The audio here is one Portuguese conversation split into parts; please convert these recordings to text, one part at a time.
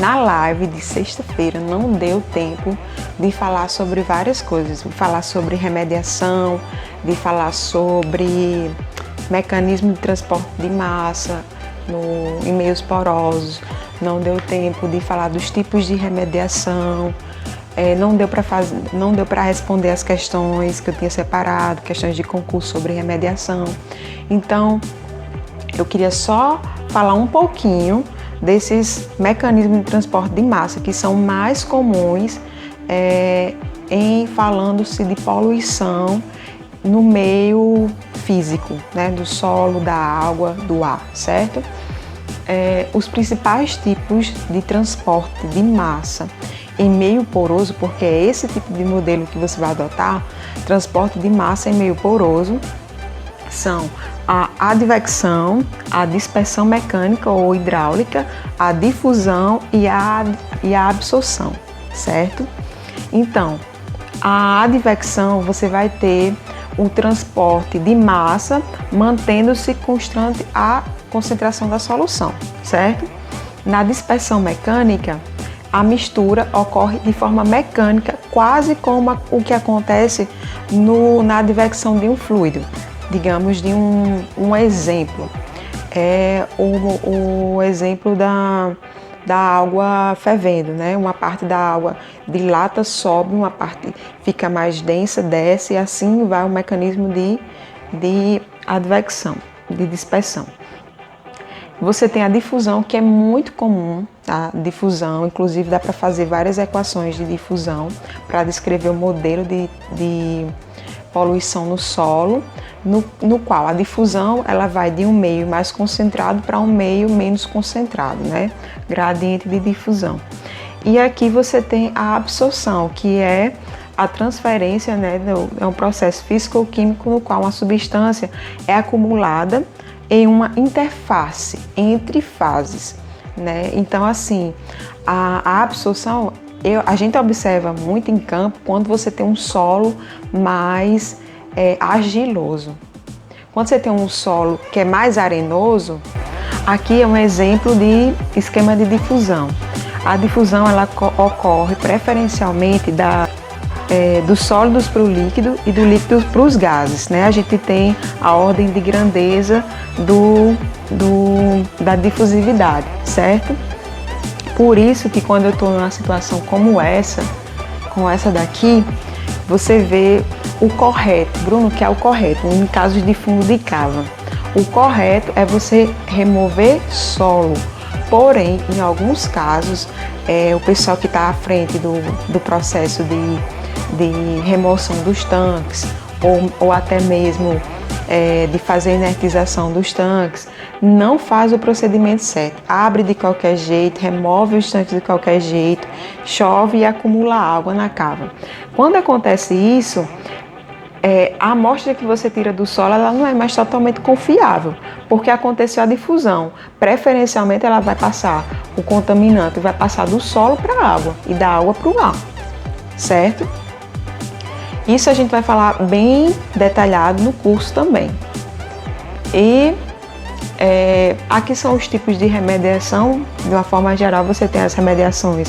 Na live de sexta-feira não deu tempo de falar sobre várias coisas, de falar sobre remediação, de falar sobre mecanismo de transporte de massa em meios porosos, não deu tempo de falar dos tipos de remediação, não deu para responder as questões que eu tinha separado, questões de concurso sobre remediação. Então, eu queria só falar um pouquinho desses mecanismos de transporte de massa que são mais comuns em falando-se de poluição no meio físico, né, do solo, da água, do ar, certo? Os principais tipos de transporte de massa em meio poroso, porque é esse tipo de modelo que você vai adotar, transporte de massa em meio poroso, são a advecção, a dispersão mecânica ou hidráulica, a difusão e a absorção, certo? Então, a advecção você vai ter o transporte de massa mantendo-se constante a concentração da solução, certo? Na dispersão mecânica, a mistura ocorre de forma mecânica, quase como o que acontece na advecção de um fluido. Digamos, de um exemplo, o exemplo da água fervendo, né? Uma parte da água dilata, sobe, uma parte fica mais densa, desce, e assim vai o mecanismo de advecção, de dispersão. Você tem a difusão, que é muito comum, tá? Difusão, inclusive dá para fazer várias equações de difusão para descrever o modelo de poluição no solo, no qual a difusão ela vai de um meio mais concentrado para um meio menos concentrado, né? Gradiente de difusão. E aqui você tem a absorção, que é a transferência, né? É um processo físico-químico no qual uma substância é acumulada em uma interface entre fases, né? Então, assim, a absorção a gente observa muito em campo quando você tem um solo mais argiloso. Quando você tem um solo que é mais arenoso, aqui é um exemplo de esquema de difusão. A difusão ela ocorre preferencialmente dos sólidos para o líquido e do líquido para os gases, né? A gente tem a ordem de grandeza da difusividade, certo? Por isso que quando eu estou numa situação como essa, com essa daqui, você vê o correto. Bruno, que é o correto em casos de fundo de cava. O correto é você remover solo. Porém, em alguns casos, o pessoal que está à frente do processo de remoção dos tanques ou até mesmo de fazer a inertização dos tanques, não faz o procedimento certo. Abre de qualquer jeito, remove os tanques de qualquer jeito, chove e acumula água na cava. Quando acontece isso, a amostra que você tira do solo ela não é mais totalmente confiável, porque aconteceu a difusão. Preferencialmente ela vai passar, o contaminante vai passar do solo para a água e da água para o ar, certo? Isso a gente vai falar bem detalhado no curso também. E aqui são os tipos de remediação. De uma forma geral, você tem as remediações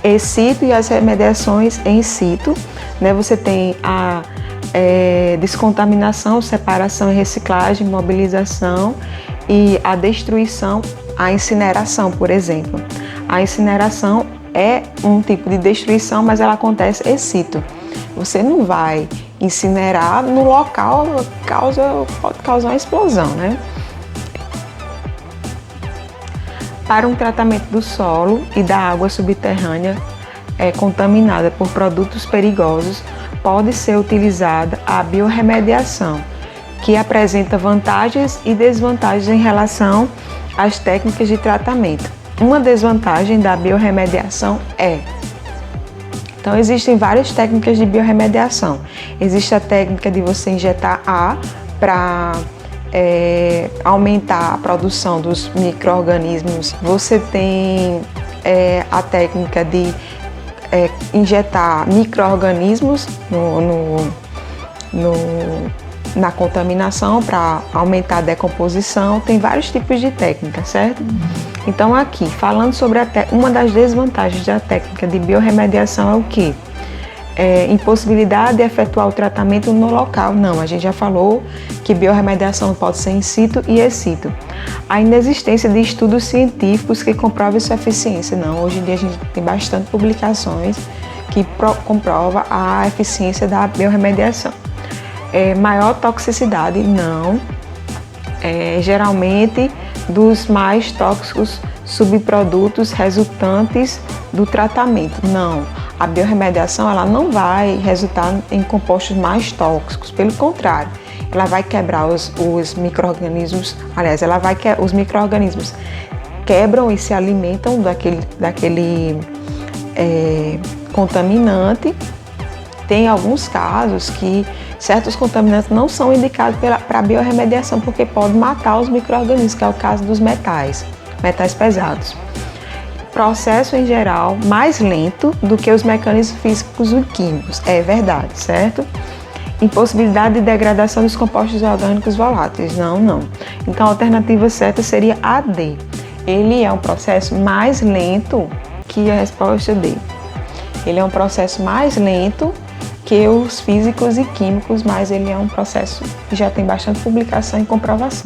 ex situ e as remediações in situ, né? Você tem a descontaminação, separação e reciclagem, mobilização e a destruição, a incineração, por exemplo. A incineração é um tipo de destruição, mas ela acontece ex situ. Você não vai incinerar no local, pode causar uma explosão, né? Para um tratamento do solo e da água subterrânea contaminada por produtos perigosos, pode ser utilizada a biorremediação, que apresenta vantagens e desvantagens em relação às técnicas de tratamento. Uma desvantagem da biorremediação então, existem várias técnicas de biorremediação. Existe a técnica de você injetar ar para aumentar a produção dos micro-organismos. Você tem a técnica de injetar micro-organismos na contaminação para aumentar a decomposição. Tem vários tipos de técnica, certo? Então aqui, falando sobre uma das desvantagens da técnica de biorremediação é o quê? Impossibilidade de efetuar o tratamento no local. Não, a gente já falou que biorremediação pode ser in situ e ex situ. A inexistência de estudos científicos que comprovem sua eficiência. Não, hoje em dia a gente tem bastante publicações que comprova a eficiência da biorremediação. Maior toxicidade, não. Geralmente dos mais tóxicos subprodutos resultantes do tratamento, não. A biorremediação ela não vai resultar em compostos mais tóxicos, pelo contrário, ela vai quebrar os micro-organismos, aliás, os micro-organismos quebram e se alimentam daquele contaminante. Tem alguns casos que certos contaminantes não são indicados para biorremediação porque pode matar os micro-organismos, que é o caso dos metais pesados. Processo em geral mais lento do que os mecanismos físicos e químicos, é verdade, certo? Impossibilidade de degradação dos compostos orgânicos voláteis, não. Então a alternativa certa seria a D. Ele é um processo mais lento que a resposta D. Ele é um processo mais lento que os físicos e químicos, mas ele é um processo que já tem bastante publicação e comprovação.